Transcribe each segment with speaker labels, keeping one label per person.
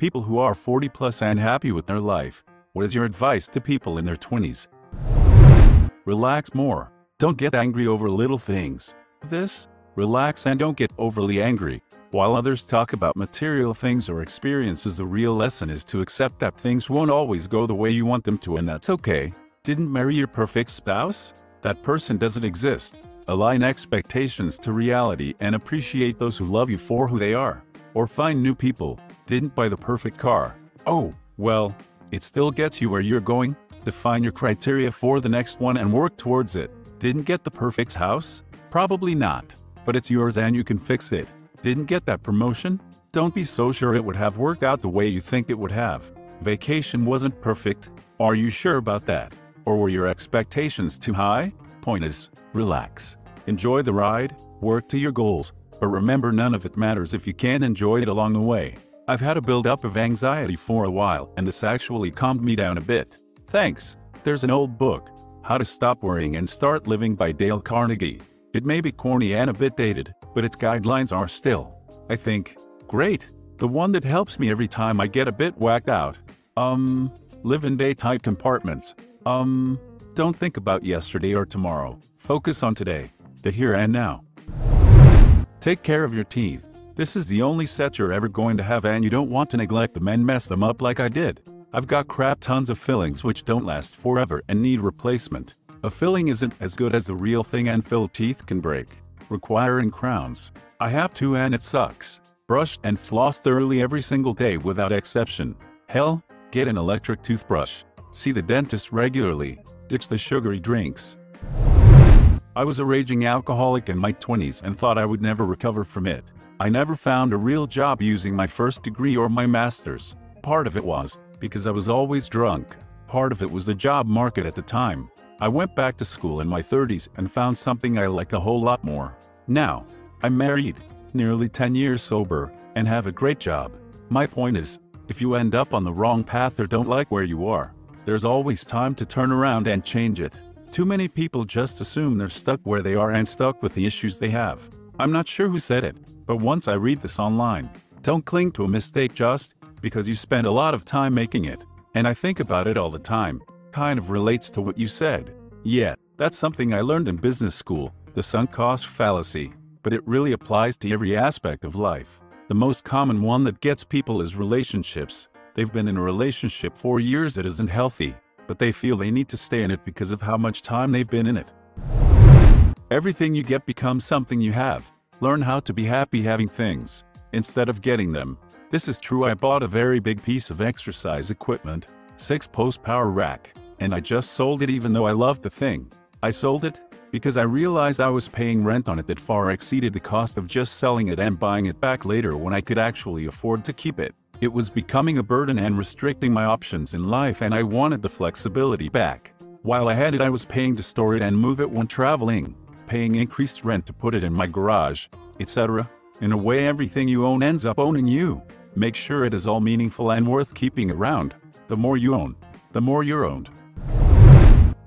Speaker 1: People who are 40 plus and happy with their life. What is your advice to people in their 20s? Relax more. Don't get angry over little things. Relax and don't get overly angry. While others talk about material things or experiences, the real lesson is to accept that things won't always go the way you want them to, and that's okay. Didn't marry your perfect spouse? That person doesn't exist. Align expectations to reality and appreciate those who love you for who they are. Or find new people. Didn't buy the perfect car. Oh, well, it still gets you where you're going. Define your criteria for the next one and work towards it. Didn't get the perfect house? Probably not. But it's yours and you can fix it. Didn't get that promotion? Don't be so sure it would have worked out the way you think it would have. Vacation wasn't perfect. Are you sure about that? Or were your expectations too high? Point is, relax. Enjoy the ride, work to your goals, but remember, none of it matters if you can't enjoy it along the way. I've had a build-up of anxiety for a while, and this actually calmed me down a bit. Thanks. There's an old book, How to Stop Worrying and Start Living by Dale Carnegie. It may be corny and a bit dated, but its guidelines are still, I think, great. The one that helps me every time I get a bit whacked out. Live in day-type compartments. Don't think about yesterday or tomorrow. Focus on today, the here and now. Take care of your teeth. This is the only set you're ever going to have, and you don't want to neglect them and mess them up like I did. I've got crap tons of fillings which don't last forever and need replacement. A filling isn't as good as the real thing, and filled teeth can break, requiring crowns. I have two and it sucks. Brush and floss thoroughly every single day without exception. Hell, get an electric toothbrush. See the dentist regularly. Ditch the sugary drinks. I was a raging alcoholic in my 20s and thought I would never recover from it. I never found a real job using my first degree or my master's. Part of it was because I was always drunk. Part of it was the job market at the time. I went back to school in my 30s and found something I like a whole lot more. Now, I'm married, nearly 10 years sober, and have a great job. My point is, if you end up on the wrong path or don't like where you are, there's always time to turn around and change it. Too many people just assume they're stuck where they are and stuck with the issues they have. I'm not sure who said it, but once I read this online. Don't cling to a mistake just because you spend a lot of time making it. And I think about it all the time. Kind of relates to what you said. Yeah, that's something I learned in business school, the sunk cost fallacy. But it really applies to every aspect of life. The most common one that gets people is relationships. They've been in a relationship for years that isn't healthy, but they feel they need to stay in it because of how much time they've been in it. Everything you get becomes something you have. Learn how to be happy having things, instead of getting them. This is true. I bought a very big piece of exercise equipment, 6-post power rack, and I just sold it even though I loved the thing. I sold it because I realized I was paying rent on it that far exceeded the cost of just selling it and buying it back later when I could actually afford to keep it. It was becoming a burden and restricting my options in life, and I wanted the flexibility back. While I had it, I was paying to store it and move it when traveling, paying increased rent to put it in my garage, etc. In a way, everything you own ends up owning you. Make sure it is all meaningful and worth keeping around. The more you own, the more you're owned.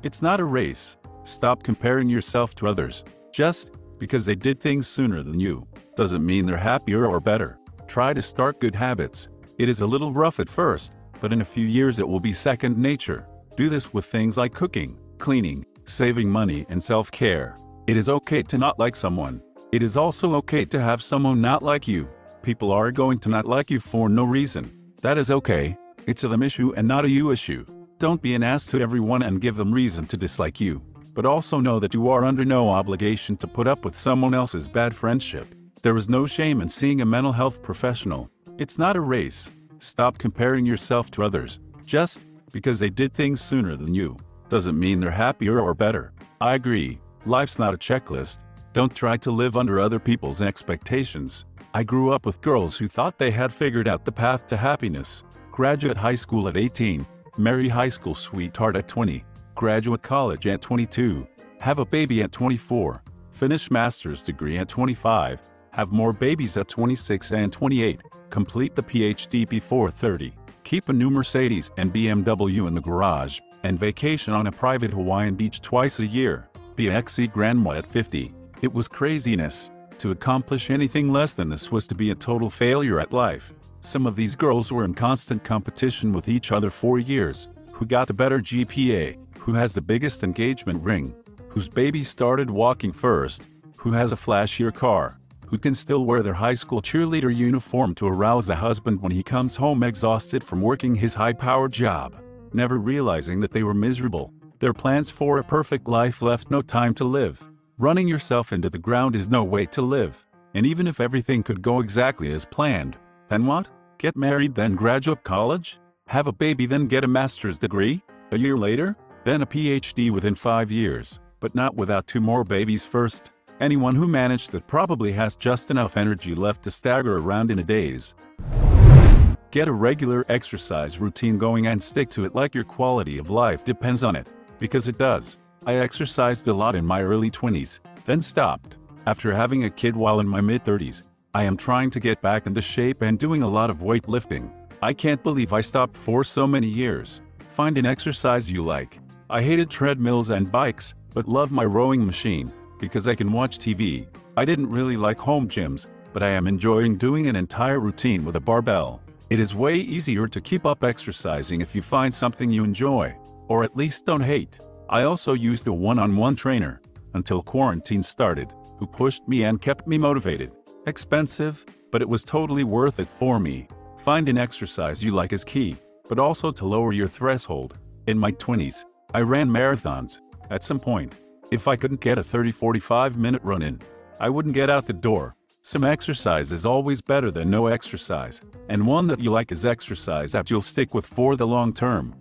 Speaker 1: It's not a race. Stop comparing yourself to others. Just because they did things sooner than you doesn't mean they're happier or better. Try to start good habits. It is a little rough at first, but in a few years it will be second nature. Do this with things like cooking, cleaning, saving money, and self-care. It is okay to not like someone. It is also okay to have someone not like you. People are going to not like you for no reason. That is okay. It's a them issue and not a you issue. Don't be an ass to everyone and give them reason to dislike you. But also know that you are under no obligation to put up with someone else's bad friendship. There is no shame in seeing a mental health professional. It's not a race. Stop comparing yourself to others. Just because they did things sooner than you doesn't mean they're happier or better. I agree. Life's not a checklist. Don't try to live under other people's expectations. I grew up with girls who thought they had figured out the path to happiness. Graduate high school at 18, marry high school sweetheart at 20, graduate college at 22, have a baby at 24, finish master's degree at 25, have more babies at 26 and 28, complete the PhD before 30, keep a new Mercedes and BMW in the garage, and vacation on a private Hawaiian beach twice a year, be a XC grandma at 50. It was craziness. To accomplish anything less than this was to be a total failure at life. Some of these girls were in constant competition with each other for years. Who got the better GPA? Who has the biggest engagement ring? Whose baby started walking first? Who has a flashier car? Who can still wear their high school cheerleader uniform to arouse a husband when he comes home exhausted from working his high-powered job? Never realizing that they were miserable. Their plans for a perfect life left no time to live. Running yourself into the ground is no way to live. And even if everything could go exactly as planned, then what? Get married, then graduate college? Have a baby, then get a master's degree? A year later? Then a PhD within 5 years, but not without 2 more babies first. Anyone who managed that probably has just enough energy left to stagger around in a daze. Get a regular exercise routine going and stick to it like your quality of life depends on it. Because it does. I exercised a lot in my early 20s, then stopped. After having a kid while in my mid-30s, I am trying to get back into shape and doing a lot of weightlifting. I can't believe I stopped for so many years. Find an exercise you like. I hated treadmills and bikes, but love my rowing machine, because I can watch TV. I didn't really like home gyms, but I am enjoying doing an entire routine with a barbell. It is way easier to keep up exercising if you find something you enjoy, or at least don't hate. I also used a one-on-one trainer, until quarantine started, who pushed me and kept me motivated. Expensive, but it was totally worth it for me. Find an exercise you like is key, but also to lower your threshold. In my 20s, I ran marathons. At some point, if I couldn't get a 30-45 minute run in, I wouldn't get out the door. Some exercise is always better than no exercise, and one that you like is exercise that you'll stick with for the long term.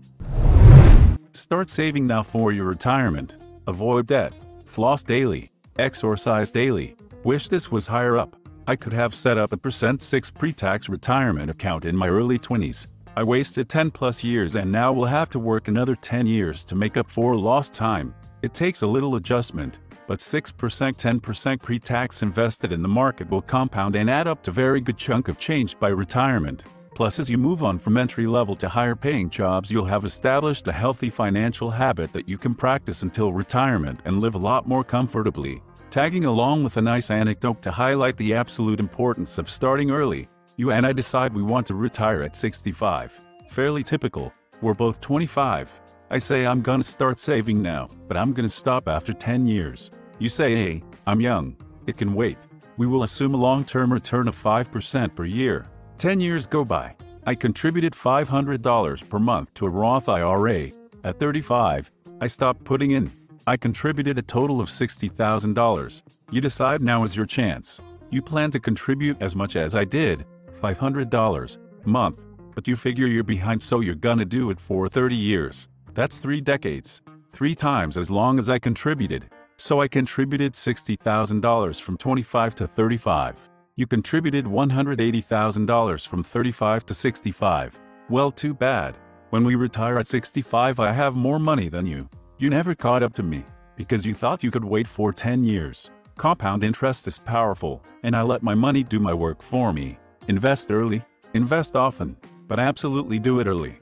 Speaker 1: Start saving now for your retirement. Avoid debt. Floss daily. Exercise daily. Wish this was higher up. I could have set up a %6 pre-tax retirement account in my early 20s. I wasted 10+ years and now will have to work another 10 years to make up for lost time. It takes a little adjustment, but 6%, 10% pre-tax invested in the market will compound and add up to a very good chunk of change by retirement. Plus, as you move on from entry-level to higher-paying jobs, you'll have established a healthy financial habit that you can practice until retirement and live a lot more comfortably. Tagging along with a nice anecdote to highlight the absolute importance of starting early. You and I decide we want to retire at 65. Fairly typical. We're both 25. I say I'm gonna start saving now, but I'm gonna stop after 10 years. You say, hey, I'm young. It can wait. We will assume a long-term return of 5% per year. 10 years go by. I contributed $500 per month to a Roth IRA. At 35, I stopped putting in. I contributed a total of $60,000. You decide now is your chance. You plan to contribute as much as I did, $500 a month, but you figure you're behind, so you're gonna do it for 30 years. That's 3 decades. 3 times as long as I contributed. So I contributed $60,000 from 25 to 35. You contributed $180,000 from 35 to 65. Well, too bad. When we retire at 65, I have more money than you. You never caught up to me, because you thought you could wait for 10 years. Compound interest is powerful, and I let my money do my work for me. Invest early, invest often, but absolutely do it early.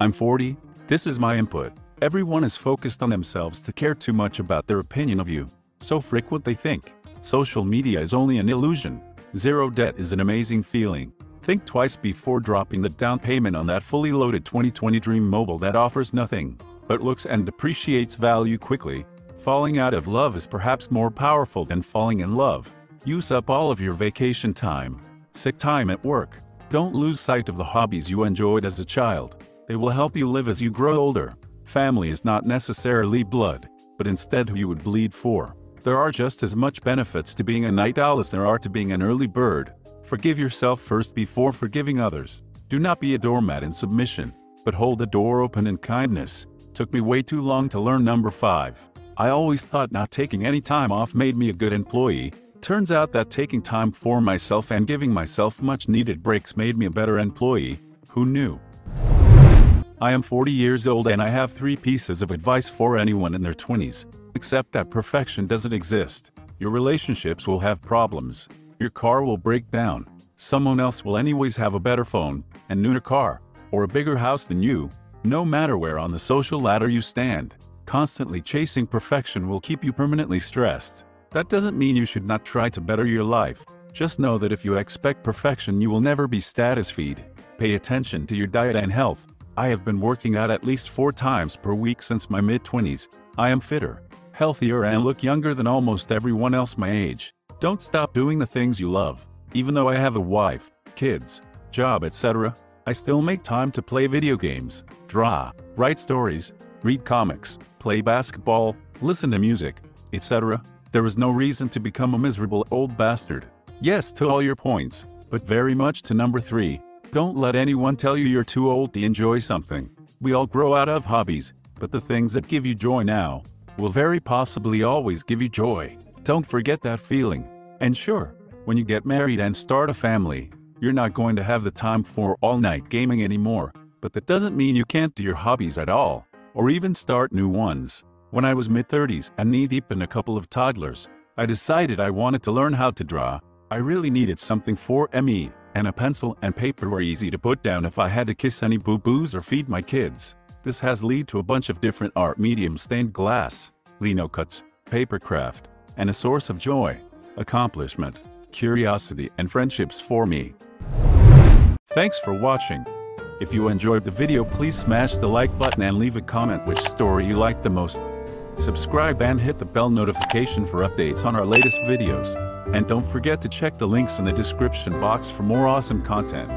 Speaker 1: I'm 40. This is my input. Everyone is focused on themselves to care too much about their opinion of you. So frick what they think. Social media is only an illusion. Zero debt is an amazing feeling. Think twice before dropping the down payment on that fully loaded 2020 Dream Mobile that offers nothing but looks and depreciates value quickly. Falling out of love is perhaps more powerful than falling in love. Use up all of your vacation time, sick time at work. Don't lose sight of the hobbies you enjoyed as a child. They will help you live as you grow older. Family is not necessarily blood, but instead who you would bleed for. There are just as much benefits to being a night owl as there are to being an early bird. Forgive yourself first before forgiving others. Do not be a doormat in submission, but hold the door open in kindness. Took me way too long to learn number 5. I always thought not taking any time off made me a good employee. Turns out that taking time for myself and giving myself much-needed breaks made me a better employee. Who knew? I am 40 years old and I have 3 pieces of advice for anyone in their 20s. Accept that perfection doesn't exist. Your relationships will have problems. Your car will break down. Someone else will anyways have a better phone, a newer car, or a bigger house than you. No matter where on the social ladder you stand, constantly chasing perfection will keep you permanently stressed. That doesn't mean you should not try to better your life. Just know that if you expect perfection, you will never be status feed. Pay attention to your diet and health. I have been working out at least 4 times per week since my mid-20s. I am fitter, healthier, and look younger than almost everyone else my age. Don't stop doing the things you love. Even though I have a wife, kids, job, etc., I still make time to play video games, draw, write stories, read comics, play basketball, listen to music, etc. There is no reason to become a miserable old bastard. Yes to all your points, but very much to number 3. Don't let anyone tell you you're too old to enjoy something. We all grow out of hobbies, but the things that give you joy now will very possibly always give you joy. Don't forget that feeling. And sure, when you get married and start a family, you're not going to have the time for all-night gaming anymore, but that doesn't mean you can't do your hobbies at all, or even start new ones. When I was mid-30s and knee-deep in a couple of toddlers, I decided I wanted to learn how to draw. I really needed something for me, and a pencil and paper were easy to put down if I had to kiss any boo-boos or feed my kids. This has led to a bunch of different art mediums: stained glass, lino cuts, paper craft, and a source of joy, accomplishment, curiosity, and friendships for me. Thanks for watching. If you enjoyed the video, please smash the like button and leave a comment which story you liked the most. Subscribe and hit the bell notification for updates on our latest videos. And don't forget to check the links in the description box for more awesome content.